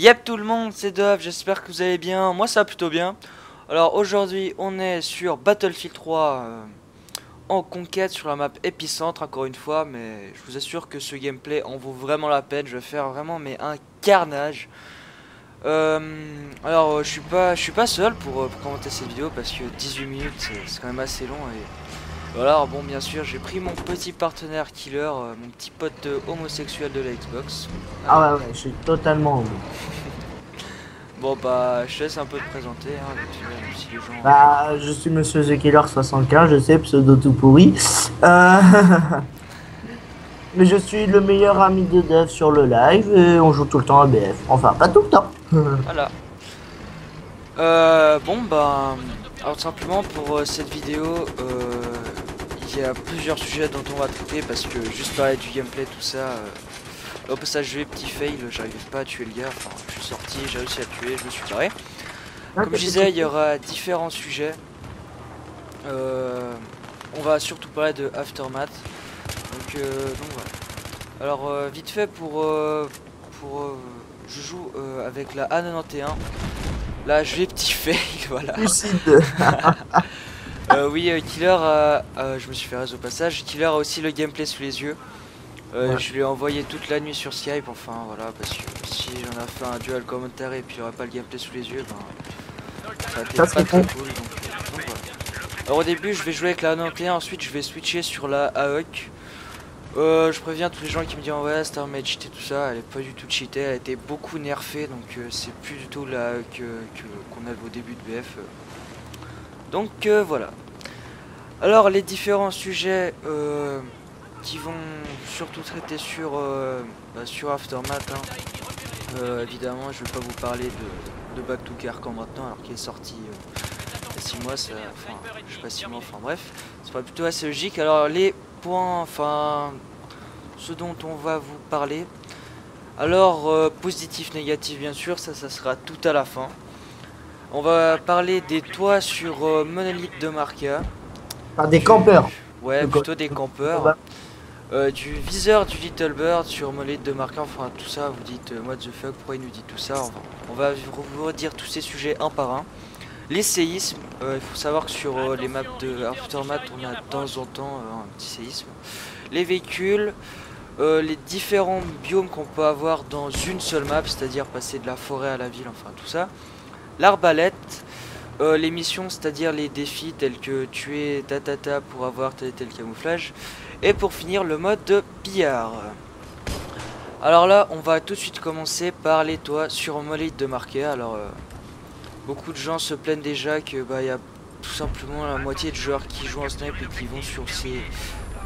Yep tout le monde, c'est Dove, j'espère que vous allez bien, moi ça va plutôt bien. Alors aujourd'hui on est sur Battlefield 3 en conquête sur la map épicentre encore une fois. Mais je vous assure que ce gameplay en vaut vraiment la peine, je vais faire vraiment un carnage. Je suis pas seul pour commenter cette vidéo parce que 18 minutes c'est quand même assez long. Et voilà, alors bon bien sûr j'ai pris mon petit partenaire killer, mon petit pote homosexuel de la Xbox. Allez. Ah ouais, je suis totalement homo. Bon bah je te laisse un peu te présenter hein, si les gens... Bah, je suis Monsieur The Killer 75, je sais, pseudo tout pourri. Euh, Mais je suis le meilleur ami de Dev sur le live et on joue tout le temps à BF. Enfin, pas tout le temps. Voilà. Bon bah... Alors tout simplement pour cette vidéo, il y a plusieurs sujets dont on va traiter parce que juste parler du gameplay tout ça... Au passage je vais petit fail, j'arrive pas à tuer le gars, enfin je suis sorti, j'ai réussi à le tuer, je me suis barré. Comme je disais, il y aura différents sujets. On va surtout parler de Aftermath. Donc voilà. Alors vite fait je joue avec la A91. Là je vais petit fail, voilà. Lucide. Oui, Killer, je me suis fait raser au passage. Killer a aussi le gameplay sous les yeux. Ouais. Je lui ai envoyé toute la nuit sur Skype, enfin voilà, parce que si on a fait un duel commentaire et puis il n'y aurait pas le gameplay sous les yeux, ben ça a été Ça pas serait très con. cool. Donc voilà. Alors au début je vais jouer avec la 91, ensuite je vais switcher sur la AOC. Je préviens tous les gens qui me disent ouais Star m'a cheaté tout ça, elle est pas du tout cheatée, elle a été beaucoup nerfée, donc c'est plus du tout la qu'on avait au début de BF. Donc voilà. Alors les différents sujets qui vont surtout traiter sur Aftermath. Évidemment, je vais pas vous parler de Back to Carcan maintenant, alors qu'il est sorti il y a 6 mois, enfin, je sais pas 6 mois, enfin bref, c'est pas plutôt assez logique. Alors les points, enfin, ce dont on va vous parler. Alors positif, négatif, bien sûr, ça sera tout à la fin. On va parler des toits sur Monolith de Marca. Par des campeurs. Ouais, Le co- plutôt des le campeurs. combat. Du viseur du Little Bird sur Monolith de Marca, enfin tout ça, vous dites what the fuck, pourquoi il nous dit tout ça? On va vous redire tous ces sujets un par un. Les séismes, il faut savoir que sur les maps de Aftermath, on a de temps en temps un petit séisme. Les véhicules, les différents biomes qu'on peut avoir dans une seule map, c'est-à-dire passer de la forêt à la ville, enfin tout ça. L'arbalète, les missions, c'est-à-dire les défis tels que tuer tatata pour avoir tel et tel camouflage. Et pour finir, le mode de pillard. Alors là, on va tout de suite commencer par les toits sur Monolith de Marca. Alors, beaucoup de gens se plaignent déjà que bah, y a tout simplement la moitié de joueurs qui jouent en snipe et qui vont sur ces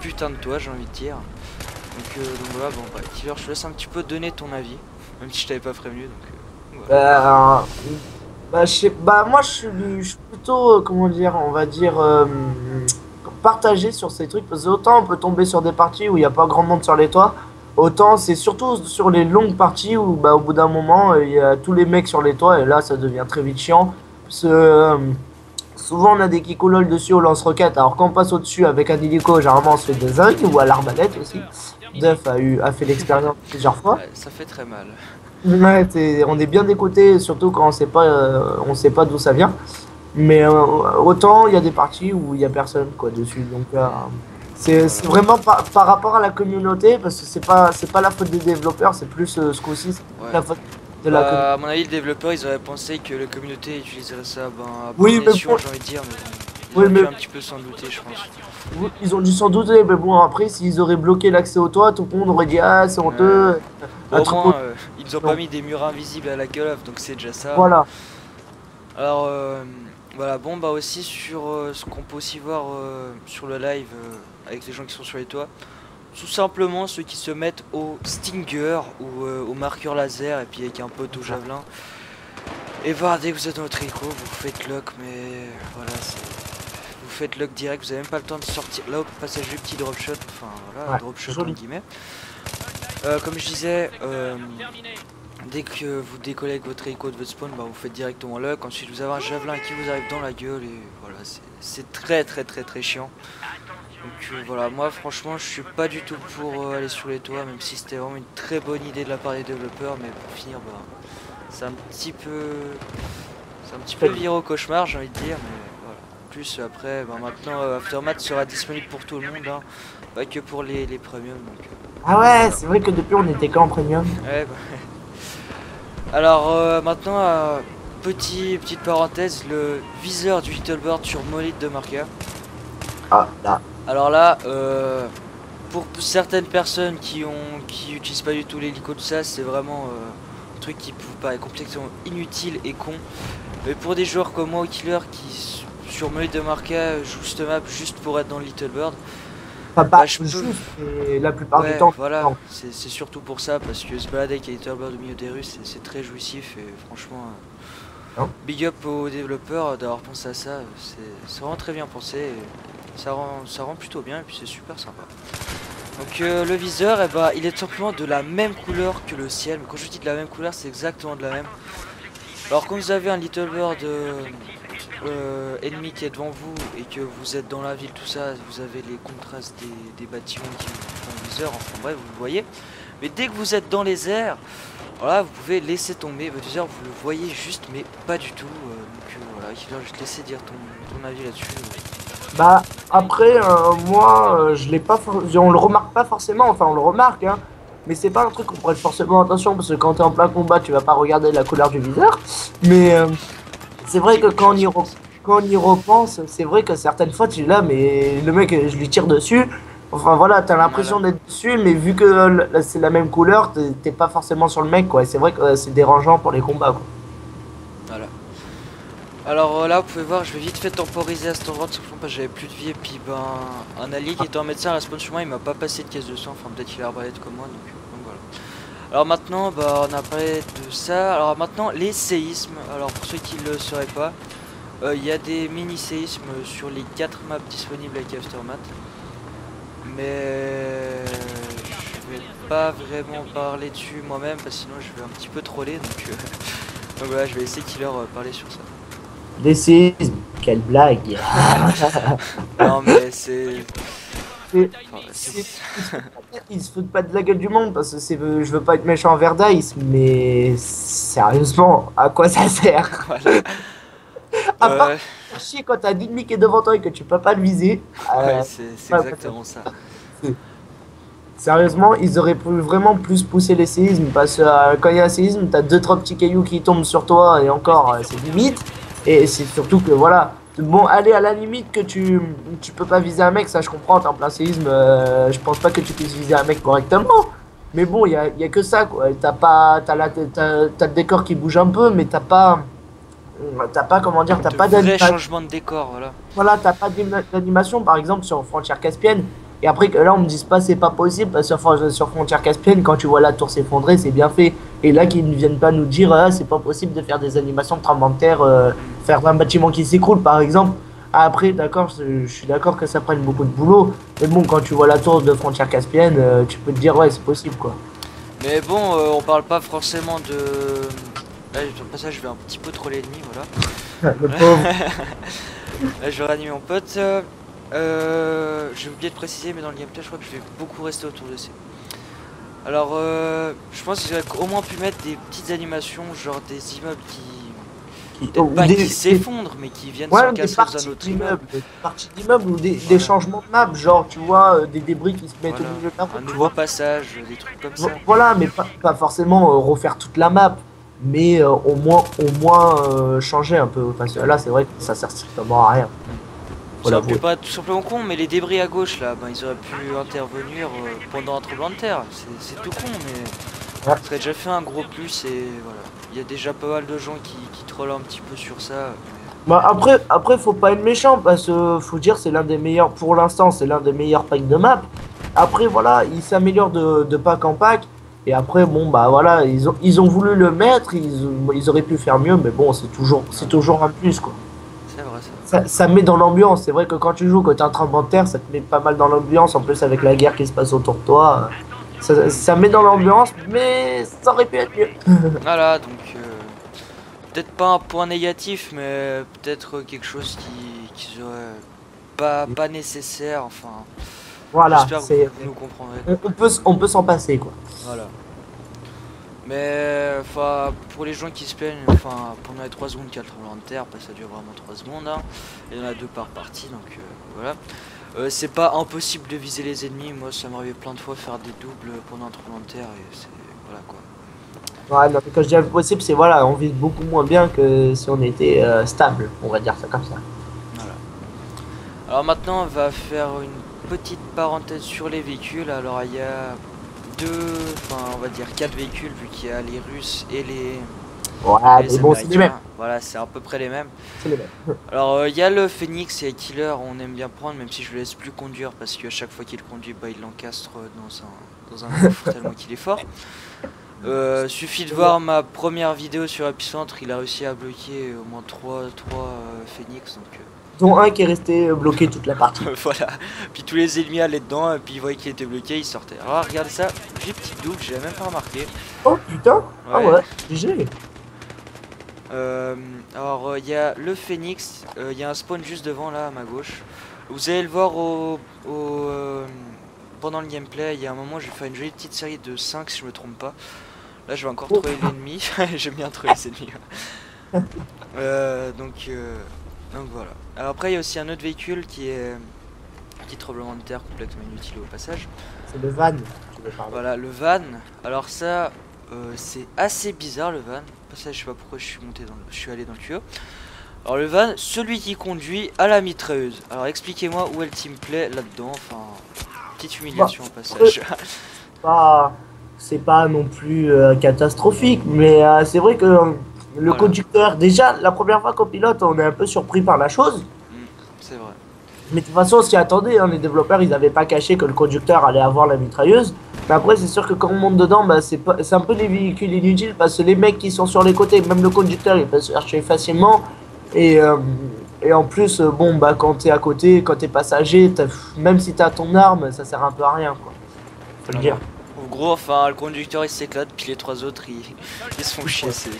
putains de toits, j'ai envie de dire. Donc voilà, bon bah, Killer, je te laisse un petit peu donner ton avis, même si je t'avais pas prévenu. Euh, moi, je suis plutôt, comment dire, on va dire, partagé sur ces trucs. Parce que autant on peut tomber sur des parties où il n'y a pas grand monde sur les toits, autant c'est surtout sur les longues parties où, bah, au bout d'un moment, il y a tous les mecs sur les toits et là, ça devient très vite chiant. Parce que, souvent, on a des kikoulol dessus au lance-roquettes. Alors, quand on passe au-dessus avec un hélico, généralement, on se fait des zincs ou à l'arbalète aussi. Def a fait l'expérience plusieurs fois. Ouais, ça fait très mal. Ouais, on est bien décoté, surtout quand on sait pas d'où ça vient. Mais autant il y a des parties où il y a personne quoi dessus. Donc Voilà. c'est vraiment par rapport à la communauté parce que c'est pas la faute des développeurs, c'est plus ce coup-ci c'est Ouais. la faute de la communauté. Bah, à mon avis, le développeur, ils auraient pensé que la communauté utiliserait ça ben, à Oui, bon mais escient, bon, j'ai envie de dire, mais bon, ils oui, auraient mais pu un petit peu s'en douter, je pense. oui, ils ont dû s'en douter. Mais bon, après, s'ils auraient bloqué l'accès au toit, tout le monde aurait dit ah c'est Ouais. honteux, un Bon, au truc. moins, ils nous ont pas Non. mis des murs invisibles à la Call of, donc c'est déjà ça. Voilà. Alors, voilà, bon, bah aussi sur ce qu'on peut aussi voir sur le live avec les gens qui sont sur les toits. Tout simplement ceux qui se mettent au Stinger ou au marqueur laser et puis avec un pote au javelin. Et voilà, dès que vous êtes dans votre écho, vous faites lock, mais voilà, vous faites lock direct, vous avez même pas le temps de sortir. Là, au passage du petit drop shot, enfin voilà, Ouais, drop shot en joli. guillemets. Comme je disais, dès que vous décollez avec votre hélico de votre spawn, bah, vous faites directement lock. Ensuite, vous avez un javelin qui vous arrive dans la gueule et voilà, c'est très chiant. Donc voilà, moi franchement, je suis pas du tout pour aller sur les toits, même si c'était vraiment une très bonne idée de la part des développeurs, mais pour finir, bah, c'est un petit peu... C'est un petit peu viré au cauchemar, j'ai envie de dire, mais voilà. En plus, après, bah, maintenant, Aftermath sera disponible pour tout le monde, hein, pas que pour les premiums, donc... Ah ouais, c'est vrai que depuis on était qu'en premium. Ouais, bah... Alors, maintenant, petite parenthèse, le viseur du Little Bird sur Molite de Marca. Ah, là. Alors là, pour certaines personnes qui utilisent pas du tout l'hélico de ça, c'est vraiment un truc qui vous paraît complètement inutile et con. Mais pour des joueurs comme moi, Killer, qui sur Molite de Marca jouent cette map juste pour être dans le Little Bird, Pas bah, je juste, peux... et la plupart Ouais, du temps. voilà, Non. c'est surtout pour ça, parce que se balader avec un Little Bird au milieu des rues, c'est très jouissif, et franchement, Non. big up aux développeurs d'avoir pensé à ça, c'est vraiment très bien pensé, et ça rend plutôt bien, et puis c'est super sympa. Donc le viseur, eh ben, il est tout simplement de la même couleur que le ciel, mais quand je dis de la même couleur, c'est exactement de la même. Alors quand vous avez un Little Bird ennemi qui est devant vous et que vous êtes dans la ville, tout ça, vous avez les contrastes des bâtiments qui font le viseur, enfin bref, vous le voyez. Mais dès que vous êtes dans les airs, voilà, vous pouvez laisser tomber votre viseur, vous le voyez juste, mais pas du tout. Voilà, je vais te laisser dire ton avis là-dessus. Bah après, moi, je l'ai pas, on le remarque pas forcément. Enfin, on le remarque, hein. Mais c'est pas un truc qu'on prête forcément attention parce que quand t'es en plein combat, tu vas pas regarder la couleur du viseur. Mais c'est vrai que quand on y repense, c'est vrai que certaines fois tu es là, mais le mec, je lui tire dessus. Enfin voilà, t'as l'impression d'être dessus, mais vu que c'est la même couleur, t'es pas forcément sur le mec, quoi. Et c'est vrai que c'est dérangeant pour les combats, quoi. Voilà. Alors là, vous pouvez voir, je vais vite fait temporiser à cet endroit parce que j'avais plus de vie. Et puis, ben, un allié qui était en médecin à la spawn chez moi, il m'a pas passé de caisse de sang. Enfin, peut-être qu'il a arbalète comme moi, donc voilà. Alors maintenant, bah, on a parlé de ça. Alors maintenant, les séismes. Alors pour ceux qui ne le sauraient pas, il y a des mini séismes sur les 4 maps disponibles avec Aftermath. Mais je vais pas vraiment parler dessus moi-même parce que sinon je vais un petit peu troller. Donc voilà, je vais essayer Killer parler sur ça. Des séismes, quelle blague! Non mais c'est... Ils se foutent pas de la gueule du monde parce que je veux pas être méchant envers Dice, mais sérieusement, à quoi ça sert? Voilà. À part faire chier quand t'as un ennemi qui est devant toi et que tu peux pas le viser. Ouais, c'est exactement ça. Sérieusement, ils auraient pu vraiment plus pousser les séismes parce que quand il y a un séisme, t'as 2-3 petits cailloux qui tombent sur toi et encore, c'est limite. Et c'est surtout que voilà. Bon, allez, à la limite que tu peux pas viser un mec, ça je comprends, t'es en plein séisme, je pense pas que tu puisses viser un mec correctement. Mais bon, y a que ça, quoi. T'as le décor qui bouge un peu, mais t'as pas, comment dire, t'as pas d'animation. Changement de décor, voilà. Voilà, t'as pas d'animation, par exemple, sur Frontière Caspienne. Et après, que là, on me dise pas, c'est pas possible, parce que sur Frontière Caspienne, quand tu vois la tour s'effondrer, c'est bien fait. Et là, qu'ils ne viennent pas nous dire, ah, c'est pas possible de faire des animations de tremblement de terre, faire un bâtiment qui s'écroule, par exemple. Après, d'accord, je suis d'accord que ça prenne beaucoup de boulot. Mais bon, quand tu vois la tour de Frontière Caspienne, tu peux te dire, ouais, c'est possible, quoi. Mais bon, on parle pas forcément de... Là, au passage, je vais un petit peu troller l'ennemi, voilà. Le pauvre. Là, je vais réanimer mon pote. J'ai oublié de préciser, mais dans le gameplay, je crois que je vais beaucoup rester autour de ces. Alors, je pense qu'ils auraient au moins pu mettre des petites animations, genre des immeubles qui s'effondrent, mais qui viennent se casser dans un autre immeuble. Des parties d'immeubles ou des changements de map, genre, tu vois, des débris qui se mettent au milieu de la route. Un nouveau passage, des trucs comme ça. Voilà, mais pas forcément refaire toute la map. Mais au moins changer un peu. Parce que là, c'est vrai que ça sert strictement à rien. Ça aurait pu pas être tout simplement con, mais les débris à gauche là, ben, ils auraient pu intervenir pendant un tremblement de terre. C'est tout con, mais ça serait déjà fait un gros plus et voilà. Il y a déjà pas mal de gens qui trollent un petit peu sur ça. Bah après, faut pas être méchant parce que faut dire c'est l'un des meilleurs, pour l'instant, c'est l'un des meilleurs packs de map. Après, voilà, il s'améliore de pack en pack. Et après, bon, bah voilà, ils ont voulu le mettre, ils auraient pu faire mieux, mais bon, c'est toujours un plus, quoi. C'est vrai, ça met dans l'ambiance. C'est vrai que quand tu joues, quand tu es en tremblement de terre, ça te met pas mal dans l'ambiance. En plus, avec la guerre qui se passe autour de toi, ça met dans l'ambiance, mais ça aurait pu être mieux. Voilà, donc peut-être pas un point négatif, mais peut-être quelque chose qui serait pas nécessaire. Enfin, voilà, j'espère que vous nous comprendrez. On peut s'en passer, quoi. Voilà. Mais enfin, pour les gens qui se plaignent, enfin, pendant les 3 secondes qu'il y a le tremblement de terre, bah, ça dure vraiment 3 secondes. Hein. Il y en a 2 par partie, donc voilà. C'est pas impossible de viser les ennemis. Moi, ça m'arrivait plein de fois faire des doubles pendant un tremblement de terre et c'est voilà quoi. Ouais, non, mais quand je dis impossible, c'est voilà, on vise beaucoup moins bien que si on était stable, on va dire ça comme ça. Voilà. Alors maintenant, on va faire une petite parenthèse sur les véhicules. Alors il y a on va dire 4 véhicules vu qu'il y a les Russes et Ouais, les mais bon, c'est les mêmes. Américains. Voilà, c'est à peu près les mêmes. C'est les mêmes. Alors il y a le Phoenix et Killer, on aime bien prendre, même si je le laisse plus conduire parce qu'à chaque fois qu'il conduit, bah, il l'encastre dans un coffre tellement qu'il est fort. Suffit de voir ma première vidéo sur Epicentre, il a réussi à bloquer au moins 3 Phoenix, donc Dont un qui est resté bloqué toute la partie. voilà. Puis tous les ennemis allaient dedans, et puis ils voyaient qu'il était bloqué, ils sortaient. Alors regarde ça, j'ai petite double, j'ai même pas remarqué. Oh putain. Ah Ouais. ouais, GG. Alors il y a le Phoenix, il y a un spawn juste devant là à ma gauche. Vous allez le voir pendant le gameplay, il y a un moment je vais faire une jolie petite série de 5 si je me trompe pas. Là je vais encore trouver l'ennemi, j'aime bien trouver les ennemis. Donc voilà. Alors après il y a aussi un autre véhicule qui est un petit tremblement de terre complètement inutile au passage. C'est le van. Tu veux parler. Voilà le van. Alors ça c'est assez bizarre le van. Ça je sais pas pourquoi je suis allé dans le tuyau. Alors le van, celui qui conduit à la mitrailleuse. Alors expliquez-moi où est le teamplay là-dedans. Enfin, petite humiliation au passage. C'est pas non plus catastrophique, mais c'est vrai que le Voilà. conducteur, déjà, la première fois qu'on pilote, on est un peu surpris par la chose. C'est vrai. Mais de toute façon, on s'y attendait, hein, les développeurs, ils n'avaient pas caché que le conducteur allait avoir la mitrailleuse. Mais après, c'est sûr que quand on monte dedans, bah, c'est un peu des véhicules inutiles parce que les mecs qui sont sur les côtés, même le conducteur, il peut se chercher facilement. Et, euh, et en plus, bon, bah, quand t'es à côté, quand t'es passager, même si t'as ton arme, ça sert un peu à rien, quoi. Faut le dire. En gros, enfin, le conducteur il s'éclate, puis les 3 autres ils se font chier. C'est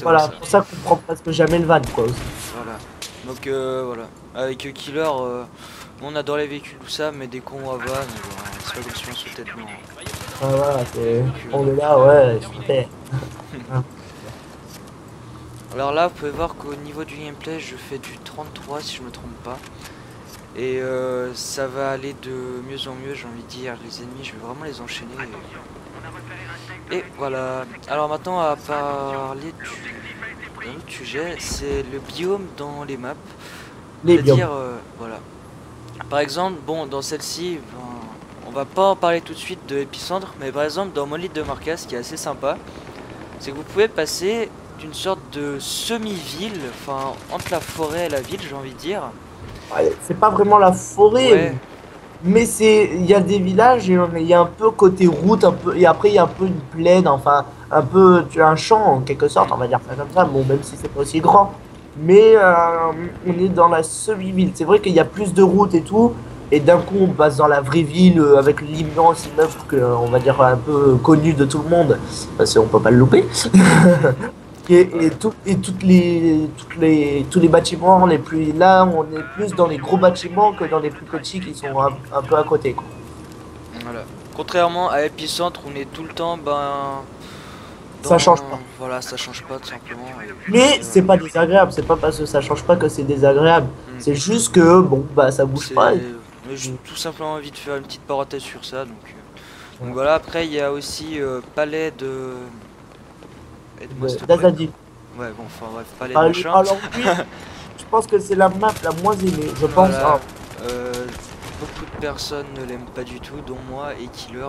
Voilà, ça. pour ça qu'on prend presque jamais le van, quoi. Aussi. Voilà. Donc voilà. Avec Killer, on adore les véhicules, tout ça, mais dès qu'on voit van, c'est pas comme si on se tête non. Voilà, on est là, ouais, super. Alors là, vous pouvez voir qu'au niveau du gameplay, je fais du 33 si je me trompe pas. Et ça va aller de mieux en mieux, j'ai envie de dire. Les ennemis, je vais vraiment les enchaîner. Et voilà. Alors maintenant, à parler d'un autre sujet, c'est le biome dans les maps. Les biomes. C'est-à-dire, voilà. Par exemple, bon, dans celle-ci, ben, on va pas en parler tout de suite de Epicentre, mais par exemple, dans Monolith de Marca, ce qui est assez sympa, c'est que vous pouvez passer d'une sorte de semi-ville, enfin, entre la forêt et la ville, j'ai envie de dire. Ouais, c'est pas vraiment la forêt, Ouais. mais il y a des villages et il y a un peu côté route, un peu, et après il y a un peu une plaine, enfin, un peu, tu as un champ en quelque sorte, on va dire ça comme ça, bon, même si c'est pas aussi grand. Mais on est dans la semi-ville. C'est vrai qu'il y a plus de routes et tout, et d'un coup on passe dans la vraie ville avec l'immense immeuble que, on va dire un peu connu de tout le monde, parce qu'on peut pas le louper. Tous les bâtiments les plus là, on est plus dans les gros bâtiments que dans les plus petits qui sont un peu à côté, quoi. Voilà. Contrairement à Epicentre, on est tout le temps, Ça change pas. Voilà, ça change pas tout simplement. Mais c'est pas désagréable, c'est pas parce que ça change pas que c'est désagréable. C'est juste que bon bah ça bouge pas. Mais j'ai tout simplement envie de faire une petite parenthèse sur ça. Donc voilà, après il y a aussi Palais de. Aide-moi s'il te plaît. d'Azadi. Ouais, bon, enfin bref, Palais de machin. Alors oui, je pense que c'est la map la moins aimée, je pense. Voilà. Hein. Beaucoup de personnes ne l'aiment pas du tout, dont moi et Killer.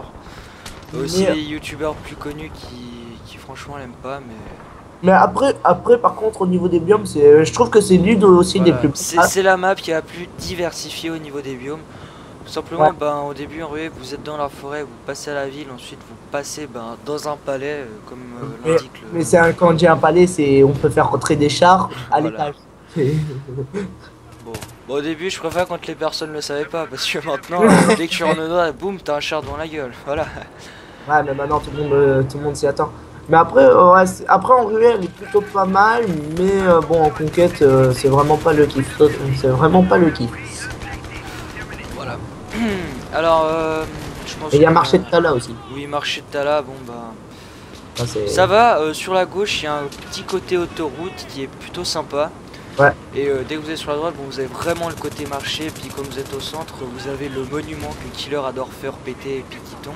Aussi Mais- les youtubeurs plus connus qui franchement l'aiment pas, mais. Mais après par contre au niveau des biomes, je trouve que c'est l'une aussi des Voilà. plus. C'est la map qui est la plus diversifiée au niveau des biomes. Tout simplement, Ouais. au début, vous êtes dans la forêt, vous passez à la ville, ensuite vous passez dans un palais, comme l'indique Mais c'est quand on dit un palais, on peut faire rentrer des chars à Voilà. l'étage. Bon. Au début, je préfère quand les personnes ne le savaient pas, parce que maintenant, dès que je suis en dedans, boum, t'as un char devant la gueule. Voilà. Ouais, mais maintenant tout le monde s'y attend. Mais après, ouais, après en ruelle, elle est plutôt pas mal, mais bon, en conquête, c'est vraiment pas le kiff. C'est vraiment pas le kiff. Voilà. Alors, je pense Et il y a que- marché de Tala aussi. Oui, marché de Tala, bon Ça va, sur la gauche, il y a un petit côté autoroute qui est plutôt sympa. Ouais. Et dès que vous êtes sur la droite, bon, vous avez vraiment le côté marché. Et puis comme vous êtes au centre, vous avez le monument que Killer adore faire péter et puis qui tombe.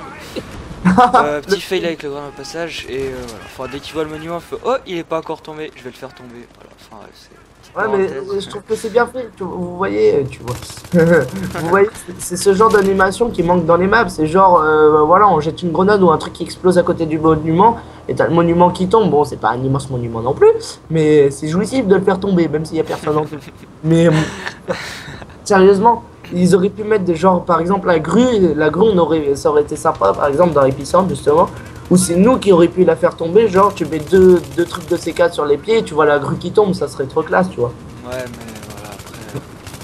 Petit fail avec le grain au passage. Et voilà. Enfin, dès qu'il voit le monument, il fait oh, il est pas encore tombé, je vais le faire tomber. Voilà. Enfin, c'est Ouais, mais je trouve que c'est bien fait. Vous voyez, tu vois. Vous voyez, c'est ce genre d'animation qui manque dans les maps. C'est genre, voilà, on jette une grenade ou un truc qui explose à côté du monument et t'as le monument qui tombe. Bon, c'est pas un immense monument non plus, mais c'est jouissif de le faire tomber, même s'il y a personne en dessous. Mais sérieusement, ils auraient pu mettre des genres, par exemple, la grue. La grue, ça aurait été sympa, par exemple, dans Epicentre, justement. Ou c'est nous qui aurions pu la faire tomber, genre tu mets deux trucs de C4 sur les pieds et tu vois la grue qui tombe, ça serait trop classe, tu vois. Ouais, mais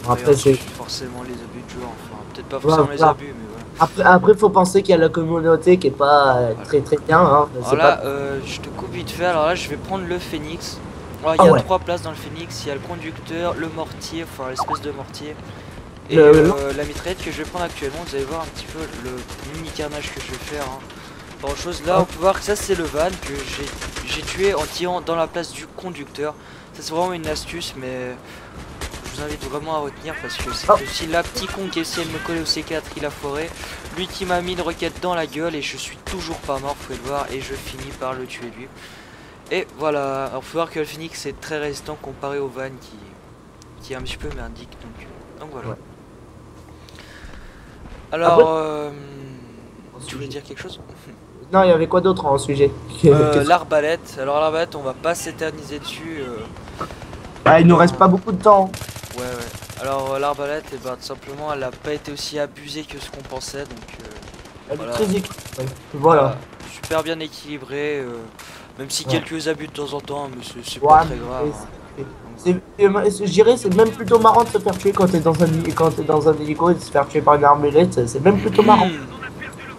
voilà, Après, c'est. forcément les abus de joueurs, enfin, peut-être pas forcément les Voilà. abus, mais voilà. Après, faut penser qu'il y a la communauté qui est pas très très bien. Hein. Alors là, je te coupe vite fait, alors là, je vais prendre le Phoenix. Alors, il y a trois places dans le Phoenix, il y a le conducteur, le mortier, enfin l'espèce de mortier, et la mitraillette que je vais prendre actuellement. Vous allez voir un petit peu le mini carnage que je vais faire. Hein. Pas grand chose là, on peut voir que ça c'est le van que j'ai tué en tirant dans la place du conducteur. Ça c'est vraiment une astuce, mais je vous invite vraiment à retenir parce que c'est aussi là petit con qui essaie de me coller au C4, il a foiré. Lui qui m'a mis une roquette dans la gueule et je suis toujours pas mort, vous pouvez le voir, et je finis par le tuer lui. Et voilà, alors faut voir que le Phoenix est très résistant comparé au van qui est un petit peu merdique, donc voilà. Ouais. Alors, tu voulais dire quelque chose? Non, il y avait quoi d'autre en sujet? L'arbalète. Alors l'arbalète, on va pas s'éterniser dessus. Ah, il nous reste pas beaucoup de temps. Ouais, ouais. Alors l'arbalète, et ben, tout simplement, elle a pas été aussi abusée que ce qu'on pensait, donc elle voilà. est très équilibrée. Voilà. Super bien équilibré, même si quelques abus de temps en temps, mais c'est pas très grave. Je dirais c'est même plutôt marrant de se faire tuer quand t'es dans un hélico et de se faire tuer par une arbalète, c'est même plutôt marrant.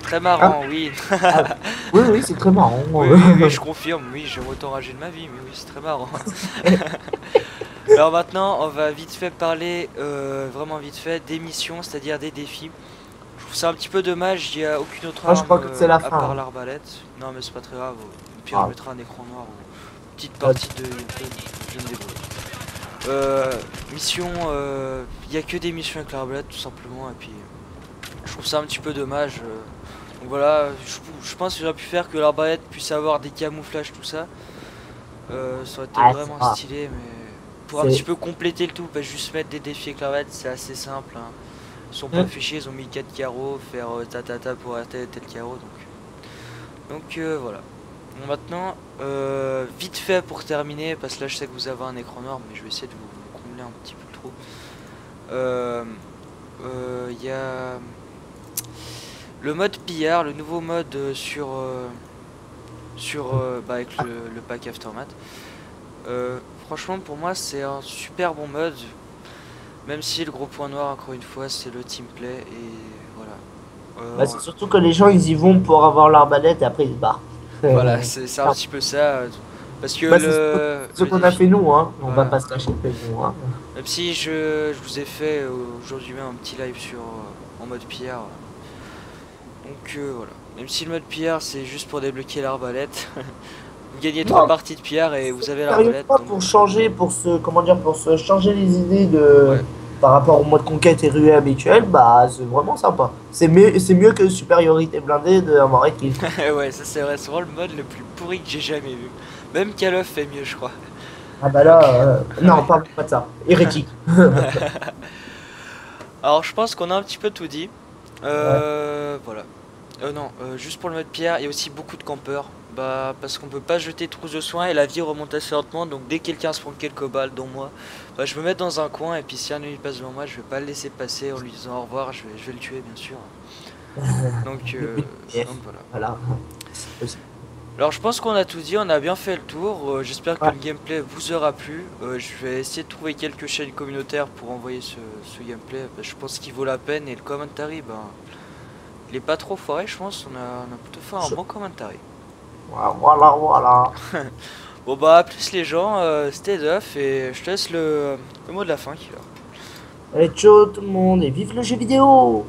Très marrant, oui. Oui, c'est très marrant. Oui, je confirme, oui, j'ai autant ragé de ma vie, mais oui, c'est très marrant. Alors maintenant, on va vite fait parler, vraiment vite fait, des missions, c'est-à-dire des défis. Je trouve ça un petit peu dommage, il n'y a aucune autre arme je crois que c'est la fin, à part l'arbalète. Non, mais c'est pas très grave, au pire on mettra un écran noir ou une petite partie de je me débrouille. Mission, il n'y a que des missions avec l'arbalète tout simplement, et puis je trouve ça un petit peu dommage. Donc voilà, je pense que j'aurais pu faire que l'arbalète puisse avoir des camouflages, tout ça. Ça aurait été vraiment stylé, mais pour un petit peu compléter le tout, bah, juste mettre des défis avec l'arbalète, c'est assez simple. Hein. Ils sont pas fichés, ils ont mis 4 carreaux, faire ta pour arrêter tel carreau. Donc voilà. Bon, maintenant, vite fait pour terminer, parce que là je sais que vous avez un écran noir, mais je vais essayer de vous combler un petit peu trop. Il y a le mode pillard, le nouveau mode avec le pack Aftermath. Franchement pour moi c'est un super bon mode, même si le gros point noir encore une fois c'est le teamplay et voilà. C'est surtout que les gens ils y vont pour avoir l'arbalète et après ils se barrent. Voilà, c'est un petit peu ça. Parce que ce qu'on a fait nous, hein. On va pas se cacher, hein. Même si je vous ai fait aujourd'hui même un petit live en mode pillard. Donc voilà. Même si le mode pillard c'est juste pour débloquer l'arbalète. Vous gagnez 3 parties de pillard et vous avez l'arbalète. Donc... pour changer, pour se changer les idées de par rapport au mode conquête et ruée habituel, bah c'est vraiment sympa. C'est mieux que supériorité blindée de Armored Kill. Ouais, ça c'est vrai, c'est vraiment le mode le plus pourri que j'ai jamais vu. Même Call of fait mieux, je crois. Ah bah là, non, parle pas de ça. Hérétique. Alors je pense qu'on a un petit peu tout dit. Voilà. Non, juste pour le mode pierre, il y a aussi beaucoup de campeurs. Bah, parce qu'on peut pas jeter trousse de soins et la vie remonte assez lentement. Donc dès que quelqu'un se prend quelques balles, dont moi, bah, je me mets dans un coin et puis si un ennemi passe devant moi, je vais pas le laisser passer en lui disant au revoir. Je vais le tuer, bien sûr. Donc voilà. Alors je pense qu'on a tout dit, on a bien fait le tour. J'espère que le gameplay vous aura plu. Je vais essayer de trouver quelques chaînes communautaires pour envoyer ce gameplay. Bah, je pense qu'il vaut la peine et le commentary, ben, il est pas trop foiré, je pense. On a plutôt fait un bon commentary. Voilà. Bon bah à plus les gens, c'était Duff et je te laisse le mot de la fin qui Allez ciao tout le monde et vive le jeu vidéo.